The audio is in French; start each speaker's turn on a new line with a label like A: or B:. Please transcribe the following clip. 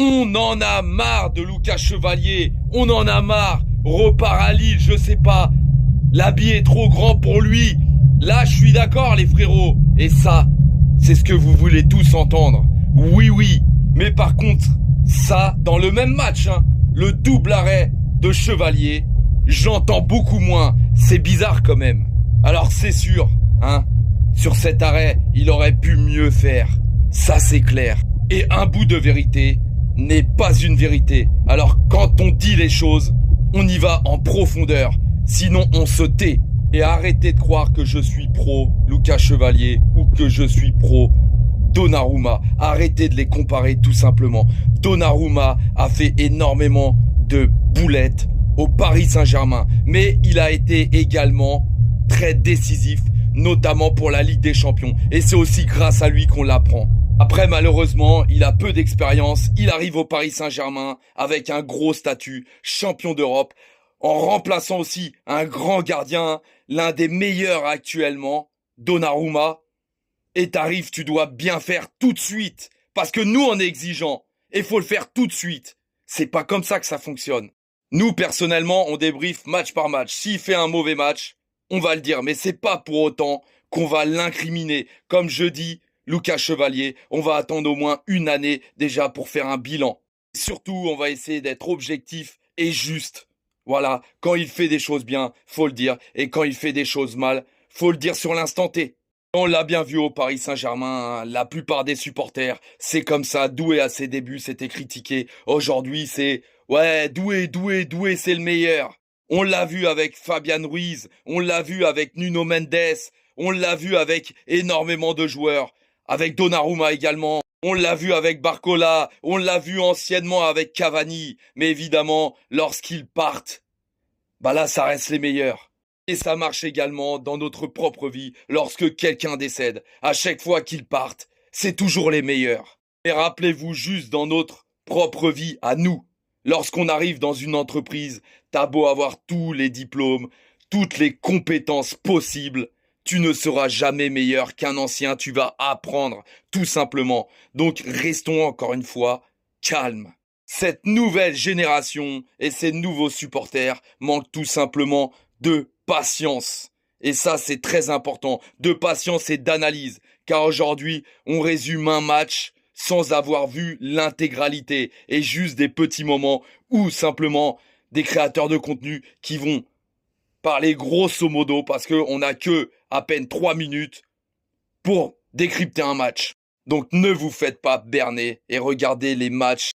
A: On en a marre de Lucas Chevalier. On en a marre. Repart à Lille, je sais pas. L'habit est trop grand pour lui. Là, je suis d'accord, les frérots. Et ça, c'est ce que vous voulez tous entendre. Oui, oui. Mais par contre, ça, dans le même match, le double arrêt de Chevalier, j'entends beaucoup moins. C'est bizarre quand même. Alors c'est sûr, sur cet arrêt, il aurait pu mieux faire. Ça, c'est clair. Et un bout de vérité n'est pas une vérité. Alors quand on dit les choses, on y va en profondeur. Sinon, on se tait. Et arrêtez de croire que je suis pro Lucas Chevalier ou que je suis pro Donnarumma. Arrêtez de les comparer tout simplement. Donnarumma a fait énormément de boulettes au Paris Saint-Germain. Mais il a été également très décisif, notamment pour la Ligue des Champions. Et c'est aussi grâce à lui qu'on l'apprend. Après, malheureusement, il a peu d'expérience. Il arrive au Paris Saint-Germain avec un gros statut, champion d'Europe, en remplaçant aussi un grand gardien, l'un des meilleurs actuellement, Donnarumma. Et t'arrives, tu dois bien faire tout de suite. Parce que nous, on est exigeants. Et faut le faire tout de suite. C'est pas comme ça que ça fonctionne. Nous, personnellement, on débriefe match par match. S'il fait un mauvais match, on va le dire. Mais c'est pas pour autant qu'on va l'incriminer. Comme je dis, Lucas Chevalier, on va attendre au moins une année déjà pour faire un bilan. Surtout, on va essayer d'être objectif et juste. Voilà, quand il fait des choses bien, faut le dire. Et quand il fait des choses mal, faut le dire sur l'instant T. On l'a bien vu au Paris Saint-Germain, la plupart des supporters, c'est comme ça. Doué à ses débuts, c'était critiqué. Aujourd'hui, c'est ouais, Doué, c'est le meilleur. On l'a vu avec Fabian Ruiz, on l'a vu avec Nuno Mendes, on l'a vu avec énormément de joueurs, avec Donnarumma également. On l'a vu avec Barcola, on l'a vu anciennement avec Cavani. Mais évidemment, lorsqu'ils partent, bah là, ça reste les meilleurs. Et ça marche également dans notre propre vie lorsque quelqu'un décède. À chaque fois qu'ils partent, c'est toujours les meilleurs. Et rappelez-vous juste dans notre propre vie à nous. Lorsqu'on arrive dans une entreprise, t'as beau avoir tous les diplômes, toutes les compétences possibles, tu ne seras jamais meilleur qu'un ancien, tu vas apprendre, tout simplement. Donc restons encore une fois calmes. Cette nouvelle génération et ces nouveaux supporters manquent tout simplement de patience. Et ça, c'est très important, de patience et d'analyse. Car aujourd'hui, on résume un match sans avoir vu l'intégralité et juste des petits moments ou simplement des créateurs de contenu qui vont parler grosso modo parce qu'on n'a que à peine 3 minutes pour décrypter un match. Donc ne vous faites pas berner et regardez les matchs